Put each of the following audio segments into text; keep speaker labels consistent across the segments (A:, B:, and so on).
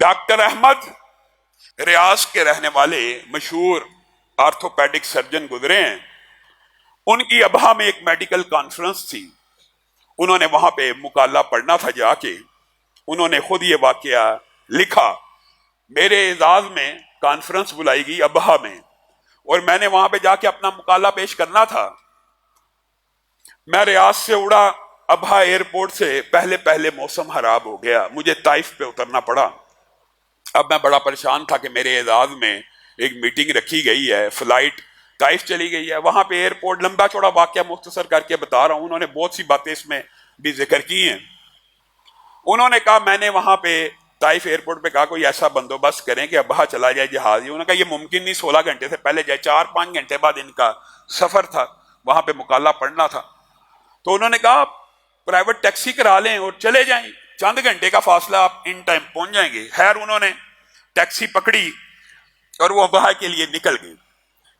A: Doctor Ahmad ریاض کے رہنے والے مشہور آرتھوپیڈک سرجن گزرے ہیں. ان کی ابہا میں ایک میڈیکل کانفرنس تھی. انہوں نے وہاں پہ مقالہ پڑھنا تھا جا کے. انہوں نے خود یہ واقعہ لکھا. میرے اعزاز میں کانفرنس بلائی گئی ابہا میں, اور میں نے وہاں پہ جا کے اپنا مقالہ پیش کرنا تھا. میں ریاض سے اڑا ابہا ایئرپورٹ سے پہلے موسم خراب ہو گیا. مجھے طائف پہ اترنا پڑا. اب میں بڑا پریشان تھا کہ میرے اعزاز میں ایک میٹنگ رکھی گئی ہے, فلائٹ طائف چلی گئی ہے. وہاں پہ ایئرپورٹ, لمبا چوڑا واقعہ مختصر کر کے بتا رہا ہوں, انہوں نے بہت سی باتیں اس میں بھی ذکر کی ہیں. انہوں نے کہا میں نے وہاں پہ طائف ایئرپورٹ پہ کہا کوئی ایسا بندوبست کریں کہ ابہا چلا جائے جہاز. انہوں نے کہا یہ ممکن نہیں, 16 گھنٹے سے پہلے جائے. 4-5 گھنٹے بعد ان کا سفر تھا, وہاں پہ مقالہ پڑھنا تھا. تو انہوں نے کہا پرائیویٹ ٹیکسی کرا لیں اور چلے جائیں, چند گھنٹے کا فاصلہ, آپ ان ٹائم پہنچ جائیں گے. خیر انہوں نے ٹیکسی پکڑی اور وہ ابہا کے لیے نکل گئے.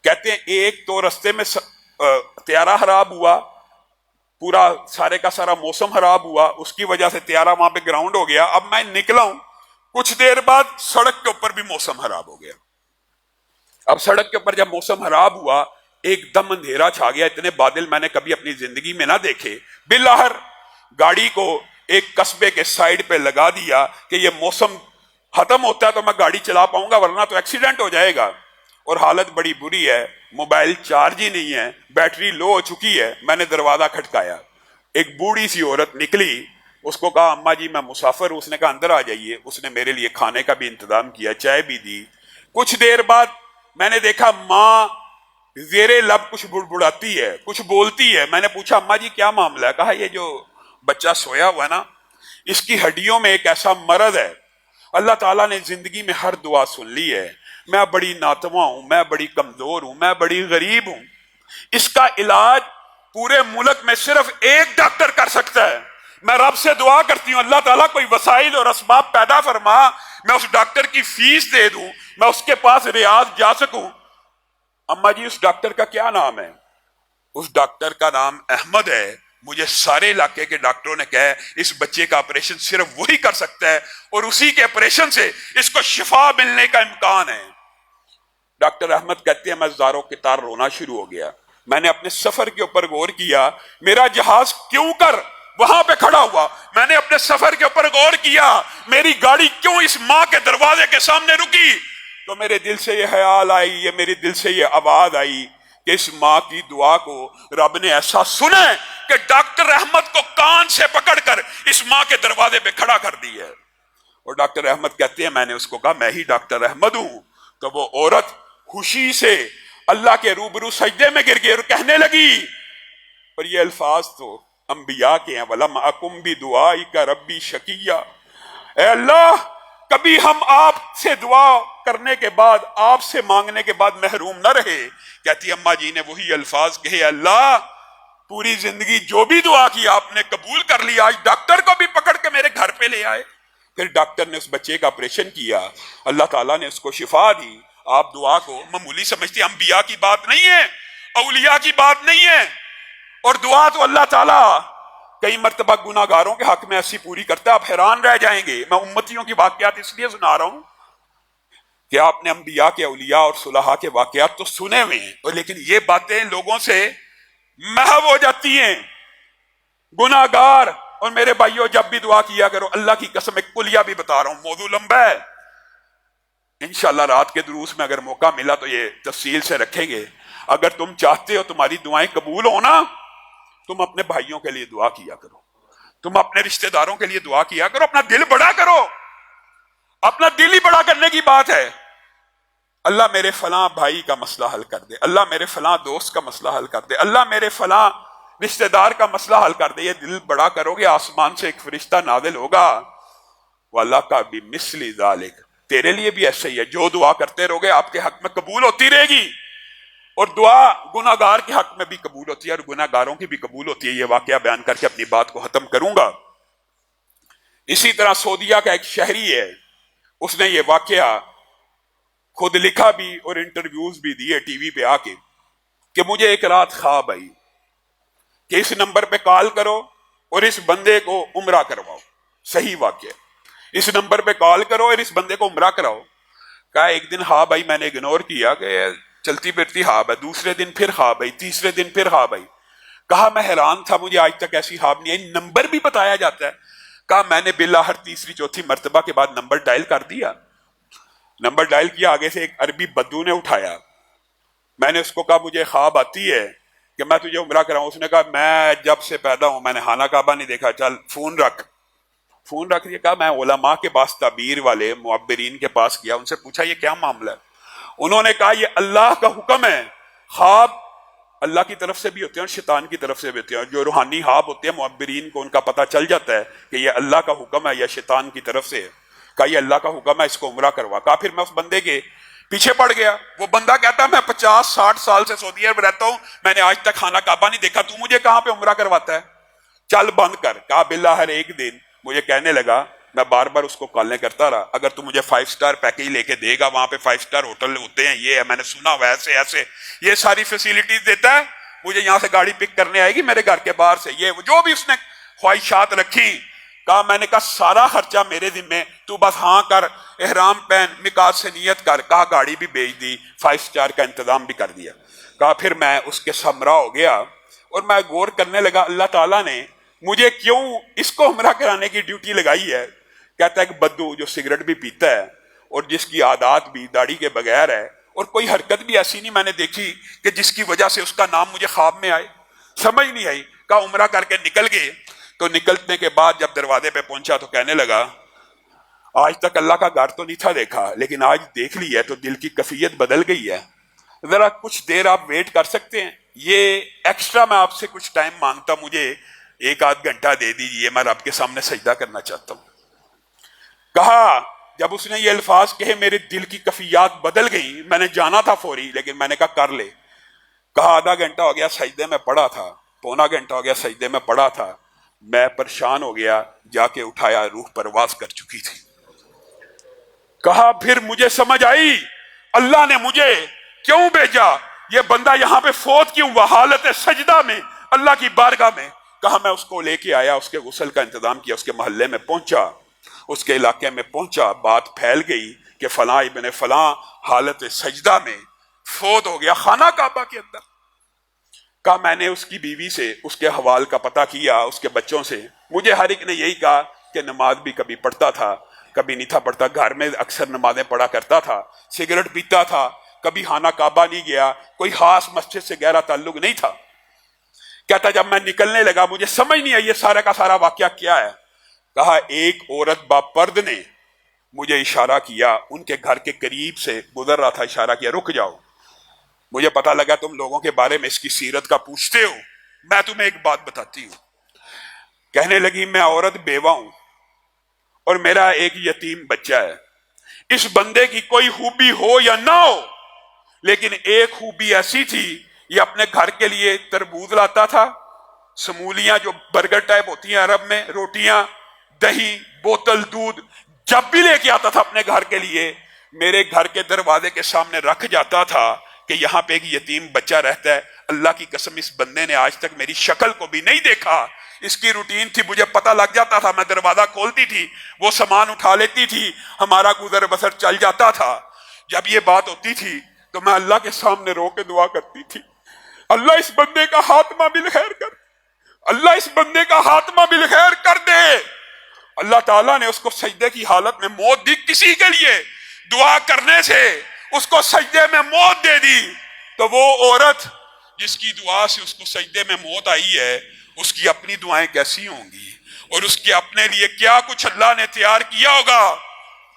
A: کہتے ہیں ایک تو رستے میں طیارہ خراب ہوا, پورا سارے کا سارا موسم خراب ہوا, اس کی وجہ سے طیارہ وہاں پہ گراؤنڈ ہو گیا. اب میں نکلا ہوں, کچھ دیر بعد سڑک کے اوپر بھی موسم خراب ہو گیا. اب سڑک کے اوپر جب موسم خراب ہوا, ایک دم اندھیرا چھا گیا. اتنے بادل میں نے کبھی اپنی زندگی میں نہ دیکھے. بالآخر گاڑی کو ایک قصبے کے سائیڈ پہ لگا دیا کہ یہ موسم ختم ہوتا ہے تو میں گاڑی چلا پاؤں گا, ورنہ تو ایکسیڈنٹ ہو جائے گا. اور حالت بڑی بری ہے, موبائل چارج ہی نہیں ہے, بیٹری لو ہو چکی ہے. میں نے دروازہ کھٹکایا, ایک بوڑھی سی عورت نکلی. اس کو کہا اماں جی میں مسافر ہوں. اس نے کہا اندر آ جائیے. اس نے میرے لیے کھانے کا بھی انتظام کیا, چائے بھی دی. کچھ دیر بعد میں نے دیکھا ماں زیر لب کچھ بڑبڑاتی ہے, کچھ بولتی ہے. میں نے پوچھا اماں جی کیا معاملہ ہے؟ کہا یہ جو بچہ سویا ہوا ہے نا, اس کی ہڈیوں میں ایک ایسا مرض ہے, اللہ تعالیٰ نے زندگی میں ہر دعا سن لی ہے. میں بڑی ناتواں ہوں, میں بڑی کمزور ہوں, میں بڑی غریب ہوں. اس کا علاج پورے ملک میں صرف ایک ڈاکٹر کر سکتا ہے. میں رب سے دعا کرتی ہوں اللہ تعالیٰ کوئی وسائل اور اسباب پیدا فرما, میں اس ڈاکٹر کی فیس دے دوں, میں اس کے پاس ریاض جا سکوں. اماں جی اس ڈاکٹر کا کیا نام ہے؟ اس ڈاکٹر کا نام احمد ہے. مجھے سارے علاقے کے ڈاکٹروں نے کہا اس بچے کا آپریشن صرف وہی کر سکتا ہے, اور اسی کے آپریشن سے اس کو شفا ملنے کا امکان ہے. ڈاکٹر احمد کہتے ہیں میں زاروں کے تار رونا شروع ہو گیا. میں نے اپنے سفر کے اوپر غور کیا, میرا جہاز کیوں کر وہاں پہ کھڑا ہوا. میں نے اپنے سفر کے اوپر غور کیا, میری گاڑی کیوں اس ماں کے دروازے کے سامنے رکی. تو میرے دل سے یہ خیال آئی, یہ میرے دل سے یہ آواز آئی کہ اس ماں کی دعا کو رب نے ایسا سنا کہ ڈاکٹر احمد کو کان سے پکڑ کر اس ماں کے دروازے پہ کھڑا کر دی ہے. اور ڈاکٹر احمد کہتے ہیں میں نے اس کو کہا میں ہی ڈاکٹر احمد ہوں. تو وہ عورت خوشی سے اللہ کے روبرو سجدے میں گر گئی اور کہنے لگی, اور یہ الفاظ تو انبیاء کے ہیں, وَلَمْ أَكُمْ بِدُعَائِكَ رَبِّي شَقِيًّا, اے اللہ کبھی ہم آپ سے دعا کرنے کے بعد, آپ سے مانگنے کے بعد محروم نہ رہے. کہتی اماں جی نے وہی الفاظ کہے, اللہ پوری زندگی جو بھی دعا کی آپ نے قبول کر لیا, آج ڈاکٹر کو بھی پکڑ کے میرے گھر پہ لے آئے. پھر ڈاکٹر نے اس بچے کا آپریشن کیا, اللہ تعالیٰ نے اس کو شفا دی. آپ دعا کو معمولی سمجھتے, انبیاء کی بات نہیں ہے, اولیاء کی بات نہیں ہے. اور دعا تو اللہ تعالیٰ کئی مرتبہ گناہ گاروں کے حق میں ایسی پوری کرتا ہے, آپ حیران رہ جائیں گے. میں امتیوں کی واقعات اس لیے سنا رہا ہوں کہ آپ نے انبیاء کے, اولیاء اور صلحاء کے واقعات تو سنے ہوئے ہیں, اور لیکن یہ باتیں لوگوں سے محو ہو جاتی ہیں. گناہ گار. اور میرے بھائیوں جب بھی دعا کیا کرو, اللہ کی قسم ایک کلیہ بھی بتا رہا ہوں, موضوع لمبا ہے, انشاءاللہ رات کے دروس میں اگر موقع ملا تو یہ تفصیل سے رکھیں گے. اگر تم چاہتے ہو تمہاری دعائیں قبول ہونا, تم اپنے بھائیوں کے لیے دعا کیا کرو, تم اپنے رشتہ داروں کے لیے دعا کیا کرو, اپنا دل بڑا کرو. اپنا دل ہی بڑا کرنے کی بات ہے. اللہ میرے فلاں بھائی کا مسئلہ حل کر دے, اللہ میرے فلاں دوست کا مسئلہ حل کر دے, اللہ میرے فلاں رشتہ دار کا مسئلہ حل کر دے. یہ دل بڑا کرو گے, آسمان سے ایک فرشتہ نازل ہوگا, وَلَكَ بِمِثْلِ ذَلِكَ, تیرے لیے بھی ایسے ہی ہے. جو دعا کرتے رہو گے آپ کے حق میں قبول ہوتی رہے گی, اور دعا گناہ گار کے حق میں بھی قبول ہوتی ہے اور گناہ گاروں کی بھی قبول ہوتی ہے. یہ واقعہ بیان کر کے اپنی بات کو ختم کروں گا. اسی طرح سعودیہ کا ایک شہری ہے, اس نے یہ واقعہ خود لکھا بھی اور انٹرویوز بھی دیے ٹی وی پہ آ کے, کہ مجھے ایک رات خواب آئی کہ اس نمبر پہ کال کرو اور اس بندے کو عمرہ کرواؤ. صحیح واقعہ. اس نمبر پہ کال کرو اور اس بندے کو عمرہ کراؤ. کہا ایک دن ہاں بھائی میں نے اگنور کیا کہ چلتی پھرتی ہاں بھائی, دوسرے دن پھر ہاں بھائی, تیسرے دن پھر ہاں بھائی. کہا میں حیران تھا, مجھے آج تک ایسی ہاں نہیں آئی, نمبر بھی بتایا جاتا ہے. کہا میں نے بالآخر تیسری چوتھی مرتبہ کے بعد نمبر ڈائل کر دیا. نمبر ڈائل کیا, آگے سے ایک عربی بدو نے اٹھایا. میں نے اس کو کہا مجھے خواب آتی ہے کہ میں تجھے عمرہ کراؤں. اس نے کہا میں جب سے پیدا ہوں میں نے خانہ کعبہ نہیں دیکھا, چل فون رکھ. فون رکھ دیا. کہا میں علماء کے پاس, تعبیر والے معبرین کے پاس گیا, ان سے پوچھا یہ کیا معاملہ ہے. انہوں نے کہا یہ اللہ کا حکم ہے. خواب اللہ کی طرف سے بھی ہوتے ہیں اور شیطان کی طرف سے بھی ہوتے ہیں. جو روحانی خواب ہوتے ہیں معبرین کو ان کا پتہ چل جاتا ہے کہ یہ اللہ کا حکم ہے یا شیطان کی طرف سے ہے. کہا یہ اللہ کا حکم ہے, اس کو عمرہ کروا. کہا پھر میں اس بندے کے پیچھے پڑ گیا. وہ بندہ کہتا ہے میں 50-60 سال سے سعودی عرب رہتا ہوں, میں نے آج تک خانہ کعبہ نہیں دیکھا, تو مجھے کہاں پہ عمرہ کرواتا ہے, چل بند کر. کہا بالآخر ایک دن مجھے کہنے لگا, میں بار بار اس کو کالیں کرتا رہا, اگر تو مجھے 5 سٹار پیکیج لے کے دے گا, وہاں پہ 5 سٹار ہوٹل ہوتے ہیں, یہ ہے میں نے سنا ہوا ایسے ایسے, یہ ساری فیسیلیٹیز دیتا ہے, مجھے یہاں سے گاڑی پک کرنے آئے گی میرے گھر کے باہر سے, یہ جو بھی اس نے خواہشات رکھی. کہا میں نے کہا سارا خرچہ میرے ذمے, تو بس ہاں کر, احرام پہن, میقات سے نیت کر. کہا گاڑی بھی بیچ دی, 5 سٹار کا انتظام بھی کر دیا. کہا پھر میں اس کے سمرا ہو گیا اور میں غور کرنے لگا اللہ تعالیٰ نے مجھے کیوں اس کو عمرہ کرانے کی ڈیوٹی لگائی ہے. کہتا ہے کہ بدو جو سگریٹ بھی پیتا ہے اور جس کی عادات بھی داڑھی کے بغیر ہے, اور کوئی حرکت بھی ایسی نہیں میں نے دیکھی کہ جس کی وجہ سے اس کا نام مجھے خواب میں آئے, سمجھ نہیں آئی. کہا عمرہ کر کے نکل گئے. تو نکلنے کے بعد جب دروازے پہ پہنچا تو کہنے لگا آج تک اللہ کا گھر تو نہیں تھا دیکھا, لیکن آج دیکھ لی ہے تو دل کی کیفیت بدل گئی ہے, ذرا کچھ دیر آپ ویٹ کر سکتے ہیں, یہ ایکسٹرا میں آپ سے کچھ ٹائم مانگتا, مجھے 1-8 گھنٹہ دے دیجیے, میں رب کے سامنے سجدہ کرنا چاہتا ہوں. کہا جب اس نے یہ الفاظ کہے میرے دل کی کیفیات بدل گئی, میں نے جانا تھا فوری لیکن میں نے کہا کر لے. کہا آدھا گھنٹہ ہو گیا سجدے میں پڑا تھا, پونا گھنٹہ ہو گیا سجدے میں پڑا تھا, میں پریشان ہو گیا, جا کے اٹھایا, روح پرواز کر چکی تھی. کہا پھر مجھے سمجھ آئی اللہ نے مجھے کیوں بھیجا, یہ بندہ یہاں پہ فوت کیوں ہوا حالت سجدہ میں اللہ کی بارگاہ میں. کہا میں اس کو لے کے آیا, اس کے غسل کا انتظام کیا, اس کے محلے میں پہنچا, اس کے علاقے میں پہنچا, بات پھیل گئی کہ فلاں ابن فلاں حالت سجدہ میں فوت ہو گیا خانہ کعبہ کے اندر. کہا میں نے اس کی بیوی سے اس کے حوال کا پتہ کیا, اس کے بچوں سے, مجھے ہر ایک نے یہی کہا کہ نماز بھی کبھی پڑھتا تھا کبھی نہیں تھا پڑھتا, گھر میں اکثر نمازیں پڑھا کرتا تھا, سگریٹ پیتا تھا, کبھی خانہ کعبہ نہیں گیا, کوئی خاص مسجد سے گہرا تعلق نہیں تھا. کہتا جب میں نکلنے لگا مجھے سمجھ نہیں آئی یہ سارا کا سارا واقعہ کیا ہے. کہا ایک عورت باپرد نے مجھے اشارہ کیا, ان کے گھر کے قریب سے گزر رہا تھا, اشارہ کیا رک جاؤ, مجھے پتا لگا تم لوگوں کے بارے میں اس کی سیرت کا پوچھتے ہو, میں تمہیں ایک بات بتاتی ہوں. کہنے لگی میں عورت بیوہ ہوں اور میرا ایک یتیم بچہ ہے. اس بندے کی کوئی خوبی ہو یا نہ ہو, لیکن ایک خوبی ایسی تھی, یہ اپنے گھر کے لیے تربوز لاتا تھا, سمولیاں جو برگر ٹائپ ہوتی ہیں عرب میں, روٹیاں, دہی, بوتل دودھ, جب بھی لے کے آتا تھا اپنے گھر کے لیے میرے گھر کے دروازے کے سامنے رکھ جاتا تھا کہ یہاں پہ ایک یتیم بچہ رہتا ہے. اللہ کی قسم اس بندے نے آج تک میری شکل کو بھی نہیں دیکھا, اس کی روٹین تھی, مجھے پتہ لگ جاتا تھا, میں دروازہ کھولتی تھی, وہ سامان اٹھا لیتی تھی, ہمارا گزر بسر چل جاتا تھا. جب یہ بات ہوتی تھی تو میں اللہ کے سامنے رو کے دعا کرتی تھی, اللہ اس بندے کا خاتمہ بالخیر کر, اللہ اس بندے کا خاتمہ بالخیر کر دے. اللہ تعالیٰ نے اس کو سجدے کی حالت میں موت دی, کسی کے لیے دعا کرنے سے اس کو سجدے میں موت دے دی. تو وہ عورت جس کی دعا سے اس کو سجدے میں موت آئی ہے, اس کی اپنی دعائیں کیسی ہوں گی, اور اس کے اپنے لیے کیا کچھ اللہ نے تیار کیا ہوگا.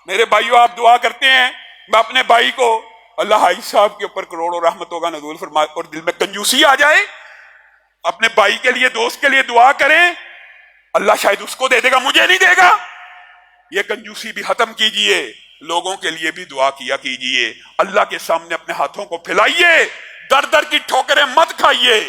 A: میرے بھائیو آپ دعا کرتے ہیں, میں اپنے بھائی کو, اللہ حاجی صاحب کے اوپر کروڑوں رحمتوں کا نزول فرمائے, اور دل میں کنجوسی آ جائے, اپنے بھائی کے لیے دوست کے لیے دعا کریں, اللہ شاید اس کو دے دے گا, مجھے نہیں دے گا. یہ کنجوسی بھی ختم کیجئے, لوگوں کے لیے بھی دعا کیا کیجئے, اللہ کے سامنے اپنے ہاتھوں کو پھیلائیے, در در کی ٹھوکریں مت کھائیے.